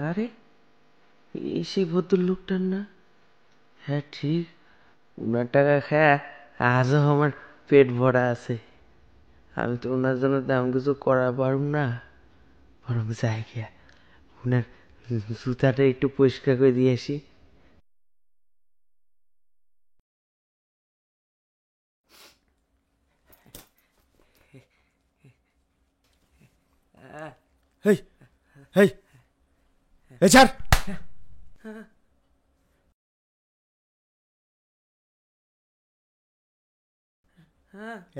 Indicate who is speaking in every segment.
Speaker 1: আরে এই সেই ভদ্রলোকটার না? হ্যাঁ ঠিক, ওনার টাকা খায় আজও আমার পেট ভরা আছে। আমি তো ওনার জন্য তেমন কিছু করা পারব না, বরং যাই গিয়া ওনার জুতাটা একটু পরিষ্কার করে দিয়ে আসি।
Speaker 2: হেই হেই এই ছাড়।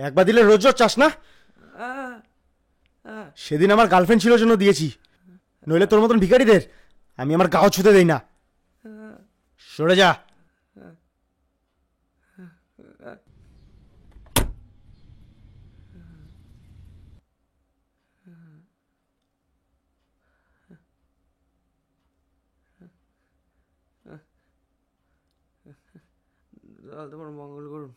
Speaker 2: একবার দিলে রোজ রোজ চাস না? সেদিন আমার গার্লফ্রেন্ড ছিল জন্য দিয়েছি, নইলে তোর মতন ভিখারিদের আমি আমার গাও ছুতে দেই না। সরে যা।
Speaker 1: তোমার মঙ্গল করুন।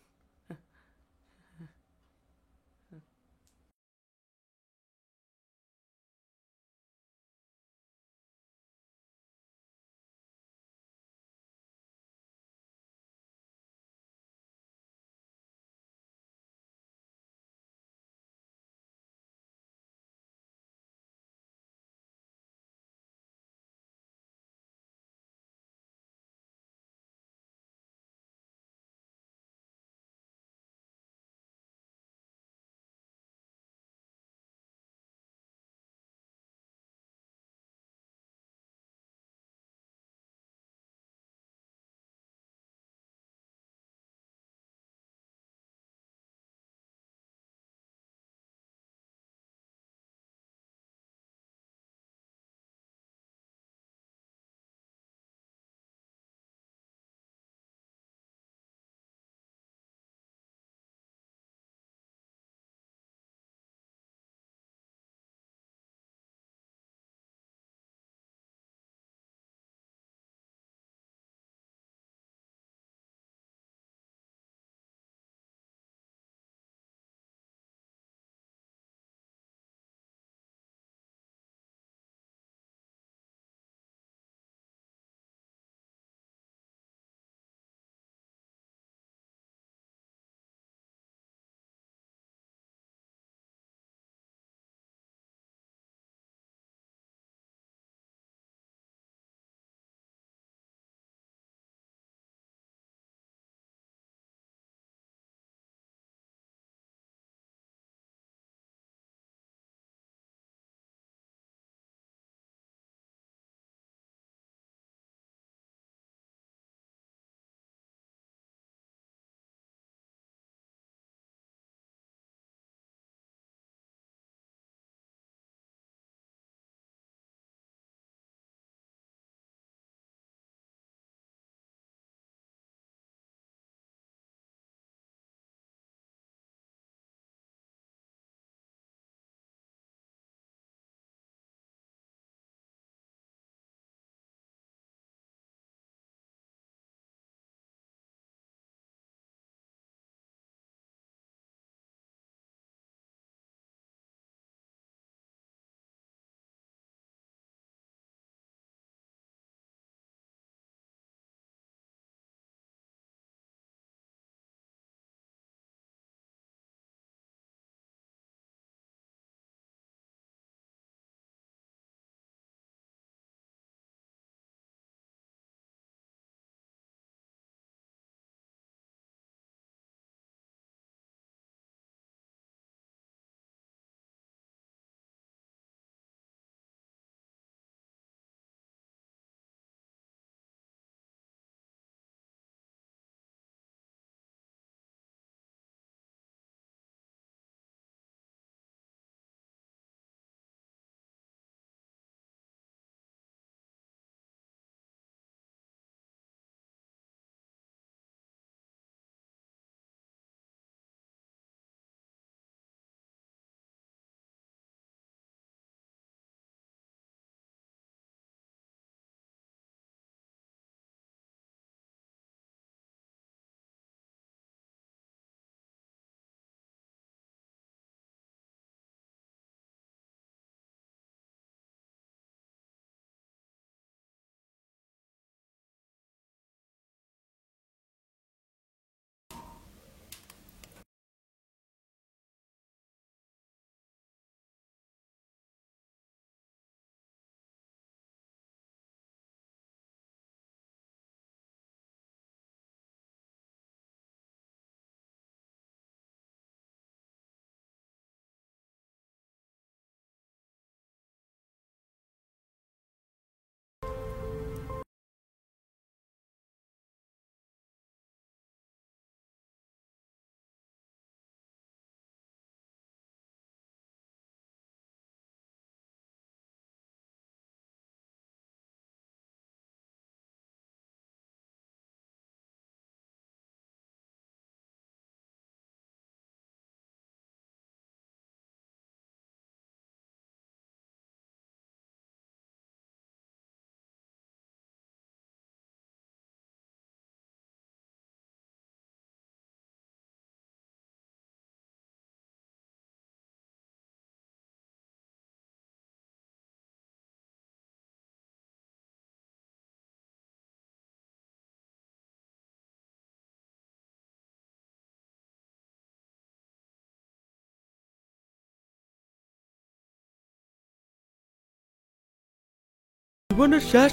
Speaker 1: জীবনের শেষ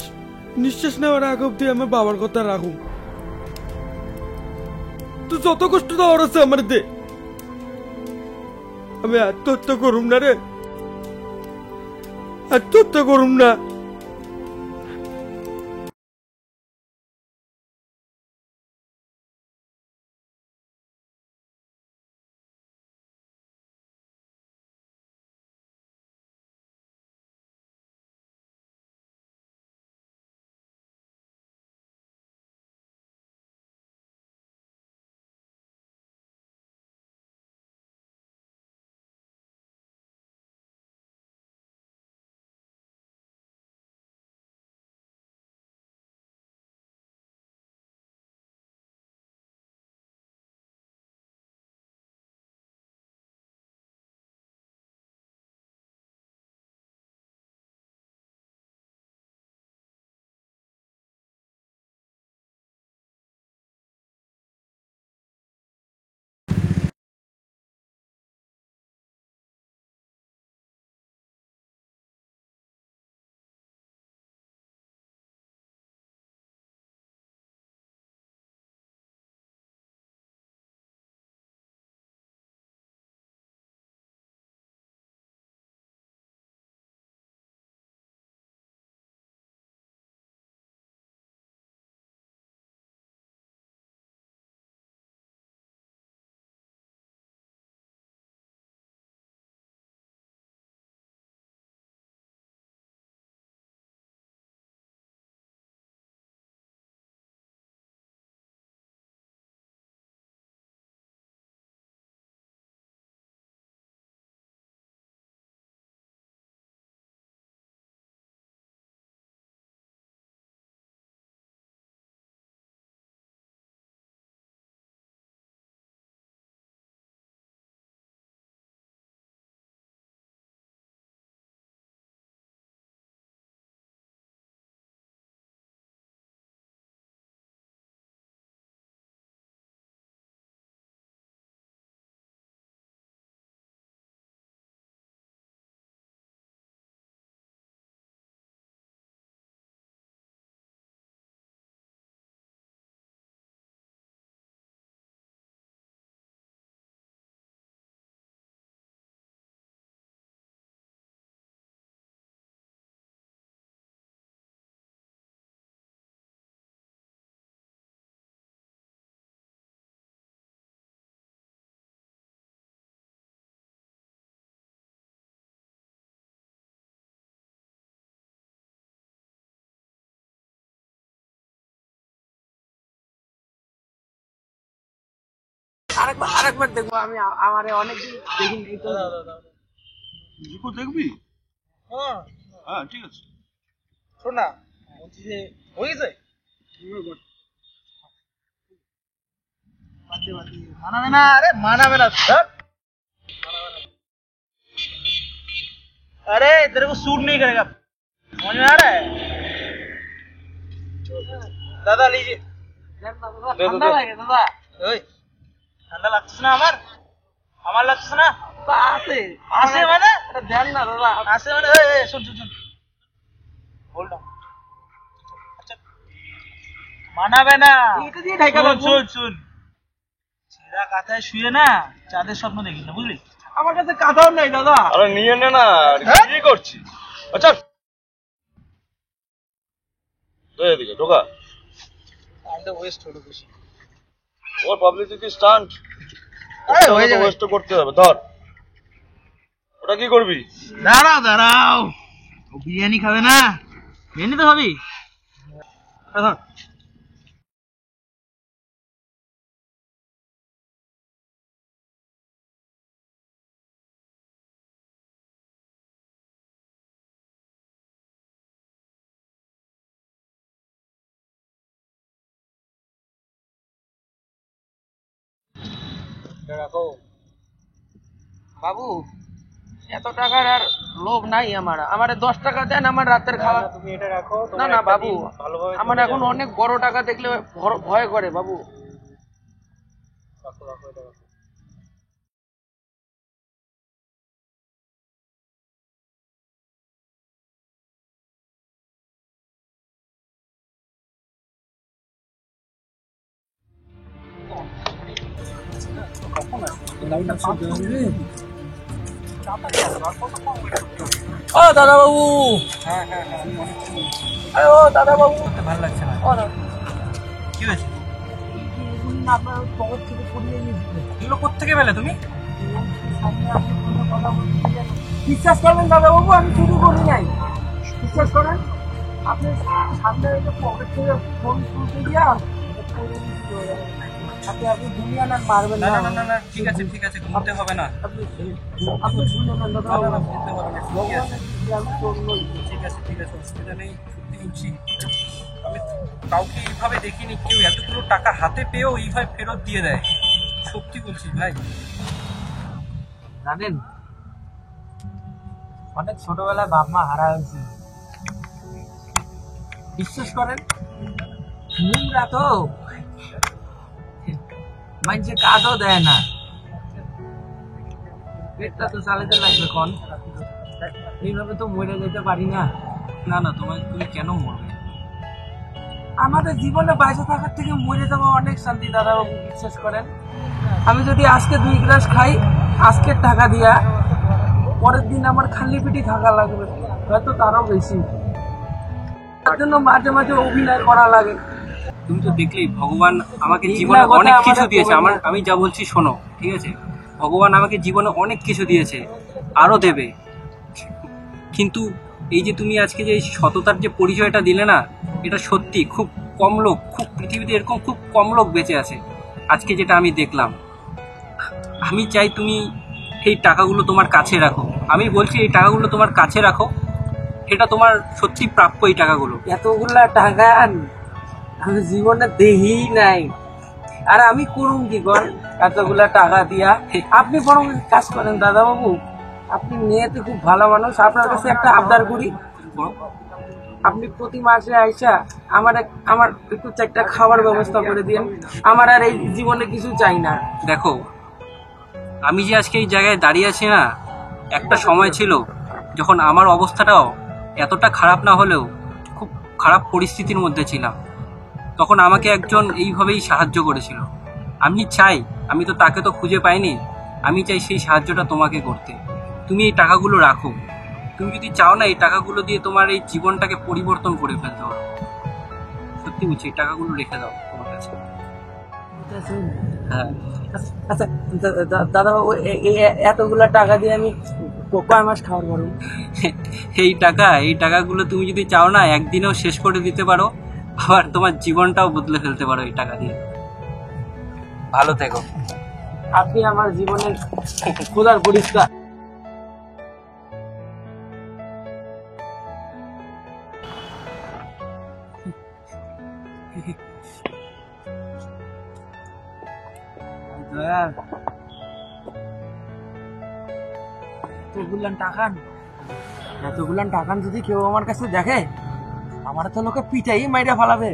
Speaker 1: নিঃশ্বাস নেওয়ার আগ অব্দি আমার বাবার কথা রাখুন। তুই যত কষ্ট দেওয়ার আছে আমার দে, আমি আত্মহত্যা করুম না রে, আত্মহত্যা করুম না। আরেকবার দেখবো আমি, আমারে অনেকদিন দেখিনি তো।
Speaker 3: রিপোর্ট দেখবি?
Speaker 4: হ্যাঁ
Speaker 3: হ্যাঁ ঠিক আছে।
Speaker 4: শোন না, বলছি যে হয়ে গেছে। মানাবে না, আরে मानावे ना सर। अरे तेरे को सूट नहीं करेगा, समझ में आ रहा है? दादा लीजिए। ঠান্ডা লাগে দাদা। ওই ঠান্ডা লাগছে না আমার, আমার লাগছে না।
Speaker 1: আছে
Speaker 4: আছে মানে
Speaker 1: এটা দেন না দাদা।
Speaker 4: আছে মানে এই এই শুন শুন শুন, হোল্ড অন। আচ্ছা মানাবে না,
Speaker 1: এটা দিয়ে ঢাকা
Speaker 4: শুন
Speaker 1: রাখবো।
Speaker 4: শুন শুন, ছেঁড়া কাঁথায় শুয়ে না চাঁদের স্বপ্ন দেখিস না, বুঝলি?
Speaker 1: আমার কাছে কাঁথাও নাই দাদা।
Speaker 3: আরে নিয়ে নে না,
Speaker 4: হ্যাঁ?
Speaker 3: কি করছিস? আচ্ছা এদিকে ঢোকা।
Speaker 4: টাইমটা ওয়েস্ট হলো বেশি।
Speaker 3: ওর পাবলিসিটি স্টান্ট
Speaker 4: আরে হয়ে যাবে।
Speaker 3: ওয়েস্ট করতে হবে। ধর ওটা কি করবি?
Speaker 4: দাঁড়াও দাঁড়াও, ও বিরিয়ানি খাবে না, বিরিয়ানি তো খাবি। ধর
Speaker 1: রাখো বাবু, এত টাকার আর লোভ নাই আমার। আমারে 10 টাকা দেন, আমার রাতের খাওয়া।
Speaker 4: তুমি এটা রাখো।
Speaker 1: না না বাবু, আমার এখন অনেক বড় টাকা দেখলে ভয় করে বাবু।
Speaker 4: রাখো রাখো এটা রাখো। ও দাদা বাবু, আরে ও দাদা বাবু, ভালো লাগছে না। কি হয়েছে? আপনার পকেট থেকে পড়িয়ে নিয়েছিল। এগুলো কোথেকে পেলে তুমি? বিশ্বাস করবেন দাদা বাবু, আমি চুরি করি নাই। বিশ্বাস করেন, আপনি সামনে পকেট থেকে ফোন তুলতে গিয়া আপনি দুনিয়া না মারবেন। না না না, ঠিক আছে ঠিক আছে, ঘুরতে হবে না। আপনি ভুলে নেন দাদা বাবু, ঘুরতে হবে না। ঠিক আছে ঠিক আছে, অসুবিধা নেই। সত্যি বলছি, আমি কাউকে এইভাবে দেখিনি কেউ এতগুলো টাকা হাতে পেয়েও এইভাবে ফেরত দিয়ে দেয়। সত্যি বলছি ভাই। জানেন, অনেক ছোটবেলায় বাপ মা হারা হয়েছে। বিশ্বাস করেন, মুমরা তো মানুষের কাজও দেয় না, পেটটা তো চালাতে লাগবে। কোন এইভাবে তো মরে যেতে পারি না। না না, তুমি কেন মরবে? আমাদের জীবনে বাইরে থাকার থেকে মরে যাওয়া অনেক শান্তি দাদা বাবু, বিশ্বাস করেন। আমি যদি আজকে 2 গ্লাস খাই আজকের টাকা দিয়া, পরের দিন আমার খালি পেটি থাকা লাগবে, হয়তো তারও বেশি। তার জন্য মাঝে মাঝে অভিনয় করা লাগে। তুমি তো দেখলেই, ভগবান আমাকে জীবনে অনেক কিছু দিয়েছে। আমি যা বলছি শোনো, ঠিক আছে? ভগবান আমাকে জীবনে অনেক কিছু দিয়েছে, আরো দেবে। কিন্তু এই যে তুমি আজকে যে সততার যে পরিচয়টা দিলে না, এটা সত্যি খুব কম লোক, খুব পৃথিবীতে এরকম খুব কম লোক বেঁচে আছে আজকে, যেটা আমি দেখলাম। আমি চাই তুমি এই টাকাগুলো তোমার কাছে রাখো। আমি বলছি এই টাকাগুলো তোমার কাছে রাখো, এটা তোমার সত্যি প্রাপ্য। এই টাকাগুলো, এতগুলা টাকা আমি জীবনে দেখি নাই, আর আমি করুন কি কর এতগুলা টাকা দিয়া? আপনি বরং কাজ করেন দাদা বাবু, আপনি মেয়েতে খুব ভালো মানুষ। আপনার কাছে একটা আবদার করি, আপনি প্রতি মাসে আইসা আমার একটু একটা খাবার ব্যবস্থা করে দিন। আমার আর এই জীবনে কিছু চাই না। দেখো, আমি যে আজকে এই জায়গায় দাঁড়িয়ে আছি না, একটা সময় ছিল যখন আমার অবস্থাটাও এতটা খারাপ না হলেও খুব খারাপ পরিস্থিতির মধ্যে ছিলাম। তখন আমাকে একজন এইভাবেই সাহায্য করেছিল। আমি চাই, আমি তো তাকে তো খুঁজে পাইনি, আমি চাই সেই সাহায্যটা তোমাকে করতে। তুমি এই টাকাগুলো রাখো। তুমি যদি চাও না এই টাকাগুলো দিয়ে তোমার এই জীবনটাকে পরিবর্তন করে ফেলতে পারো, সত্যি বলছি, এই টাকাগুলো রেখে দাও তোমার কাছে। হ্যাঁ আচ্ছা দাদা বাবু, এতগুলা টাকা দিয়ে আমি কয় মাস খাওয়ার পারবো? এই টাকাগুলো তুমি যদি চাও না একদিনেও শেষ করে দিতে পারো, আবার তোমার জীবনটাও বদলে ফেলতে পারো এই টাকা দিয়ে। ভালো থেকো। আপনি আমার জীবনের খোদার পরিষ্কার। এতগুলান টাকান যদি কেউ আমার কাছে দেখে, আমার তো লোকে পিটাই মাইরা ফালাবে।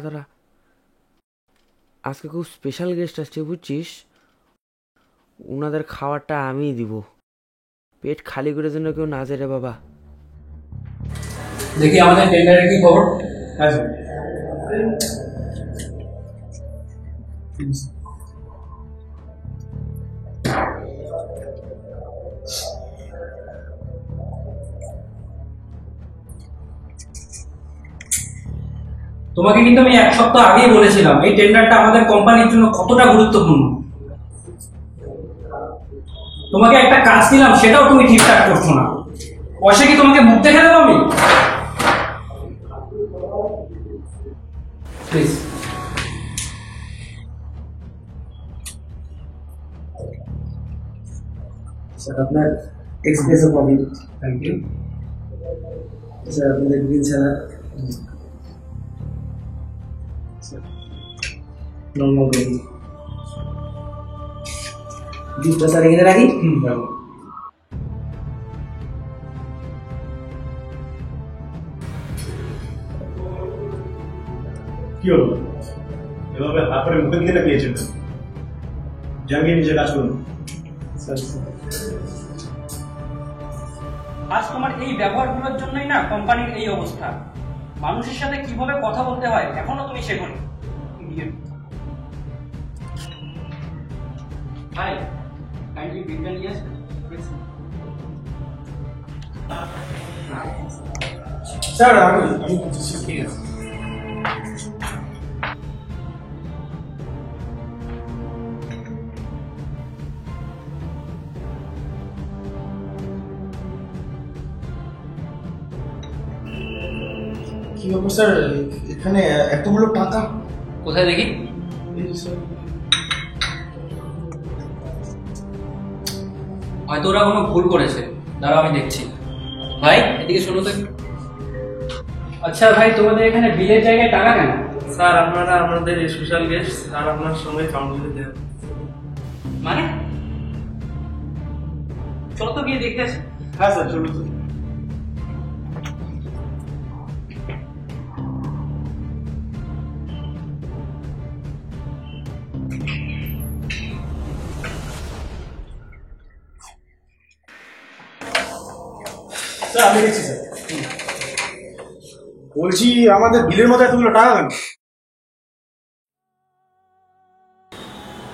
Speaker 1: দাঁড়া, আজকে খুব স্পেশাল গেস্ট আসছে বুঝছিস, ওনাদের খাবারটা আমিই দিব, পেট খালি করে যেন কেউ না যায় রে বাবা।
Speaker 4: দেখি আমাদের টেন্ডারের কি খবর।
Speaker 2: হ্যাঁ স্যার।
Speaker 4: তোমাকে কিন্তু আমি 1 সপ্তাহ আগেই বলেছিলাম এই টেন্ডারটা আমাদের কোম্পানির জন্য কতটা গুরুত্বপূর্ণ। তোমাকে একটা কাজ দিলাম, সেটাও তুমি ঠিকঠাক করছো না। পয়সা কি তোমাকে মুখ দেখে দেবো আমি? প্লিজ। স্যার আপনার espresso coffee. Thank you sir. আপনাদের গ্রিন স্যালাড, নর্মাল গ্রিন জুসটা স্যার এখানে রাখি।
Speaker 2: কি হলো এভাবে হাত করে মুখে দিকে তাকিয়েছেন? জাঙ্গিয়ে নিজে কাজ করুন।
Speaker 4: আজ তোমার এই ব্যবহারগুলোর জন্যই না কোম্পানির এই অবস্থা। মানুষের সাথে কিভাবে কথা বলতে হয় এখনো তুমি শেখোনি। হাই, কাইন্ডলি বিলটা নিয়ে আসবেন।
Speaker 2: স্যার আমি
Speaker 4: ঠিক আছে।
Speaker 2: কি ব্যাপার স্যার, এখানে এতগুলো টাকা?
Speaker 4: কোথায় দেখি? হয়তো ওরা কোনো ভুল করেছে, দাঁড়াও আমি দেখছি। ভাই এদিকে শোনো তো একটু। আচ্ছা ভাই, তোমাদের এখানে বিলের জায়গায় টাকা কেন?
Speaker 5: স্যার আপনারা আমাদের স্পেশাল গেস্ট, স্যার আপনার সঙ্গে কাউন্সিলে দেন।
Speaker 4: মানে চলো তো গিয়ে দেখতে আসি।
Speaker 2: হ্যাঁ স্যার চলুন। স্যার আমি দেখছি স্যার। বলছি আমাদের বিলের মধ্যে এতগুলো টাকা কেন?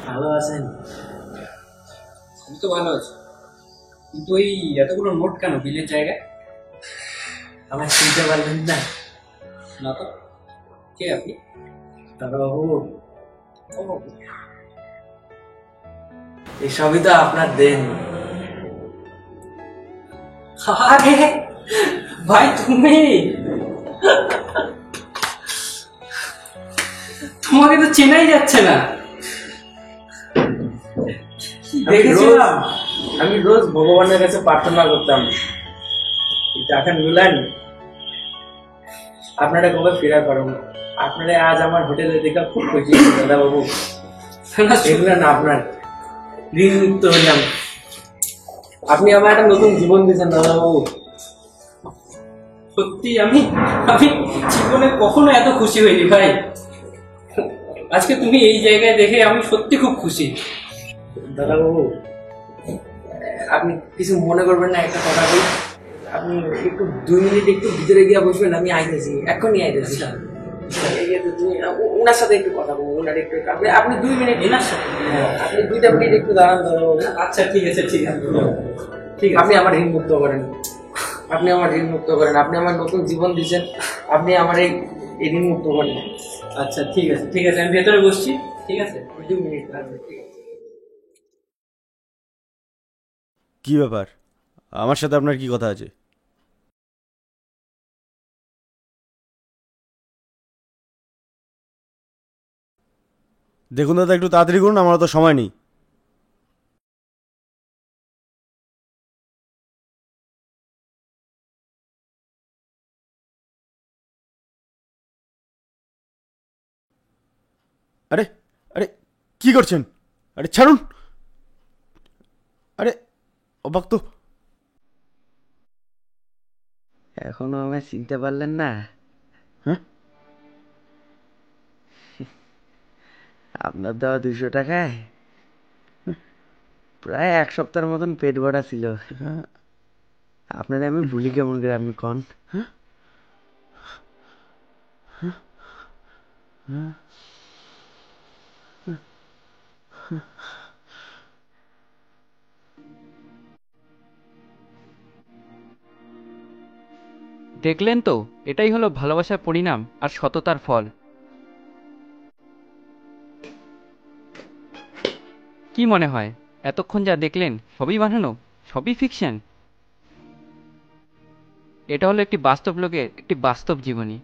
Speaker 4: ভালো আছেন? আমি তো ভালো আছি, কিন্তু ওই এতগুলো নোট কেন বিলের জায়গায়?
Speaker 5: আমার চিনতে পারলেন না?
Speaker 4: না তো, কে আপনি?
Speaker 5: দাদাবাবু, এসবই তো আপনার দেন।
Speaker 4: আরে ভাই তুমি, তোমাকে তো চেনাই যাচ্ছে না। দেখেছিলাম
Speaker 5: আমি রোজ ভগবানের কাছে প্রার্থনা করতাম এই টাকা মিলান আপনারা কবে ফেরা করুন। আপনারা আজ আমার হোটেলে দেখা খুব খুশি দাদাবাবু। এগুলো না আপনার ঋণ মুক্ত হলাম, আপনি আমার একটা নতুন জীবন দিয়েছেন দাদাবাবু।
Speaker 4: সত্যি আমি আমি জীবনে কখনো এত খুশি হইনি ভাই। আজকে তুমি এই জায়গায় দেখে আমি সত্যি খুব খুশি।
Speaker 5: দাদাবাবু আপনি কিছু মনে করবেন না, একটা কথা বলি। আপনি একটু 2 মিনিট একটু ভিতরে গিয়ে বসবেন, আমি আইতেছি, এখনই আইতেছি। ওনার সাথে একটু কথা বলবো, ওনার একটু আপনি 2 মিনিট।
Speaker 4: এনার সাথে?
Speaker 5: আপনি 2টা মিনিট একটু দাঁড়ান দাদাবাবু।
Speaker 4: আচ্ছা ঠিক আছে ঠিক আছে
Speaker 5: ঠিক, আপনি আমার ঋণ মুক্ত করেন, আপনি আমার ঋণ মুক্ত করেন। আপনি আমার নতুন জীবন দিয়েছেন, আপনি আমার এই ঋণ মুক্ত করেন।
Speaker 4: আচ্ছা ঠিক আছে ঠিক আছে, আমি ভেতরে বসছি। ঠিক আছে
Speaker 5: 2 মিনিট লাগবে। ঠিক আছে।
Speaker 2: কি ব্যাপার, আমার সাথে আপনার কি কথা আছে? দেখুন দাদা, একটু তাড়াতাড়ি করুন, আমার তো সময় নেই। আরে আরে কি করছেন? আরে ছাড়ুন। আরে অবাক তো।
Speaker 1: এখনো আমায় চিনতে পারলেন না?
Speaker 2: হ্যাঁ
Speaker 1: আপনার দেওয়া 200 টাকায় প্রায় 1 সপ্তাহের মতন পেট ভরা ছিল। আপনারা আমি ভুলি কেমন করে আপনি কন?
Speaker 6: দেখলেন তো, এটাই হলো ভালোবাসার পরিণাম আর সততার ফল। কি মনে হয় এতক্ষণ যা দেখলেন সবই বানানো, সবই ফিকশন? এটা হলো একটি বাস্তব লোকের একটি বাস্তব জীবনী।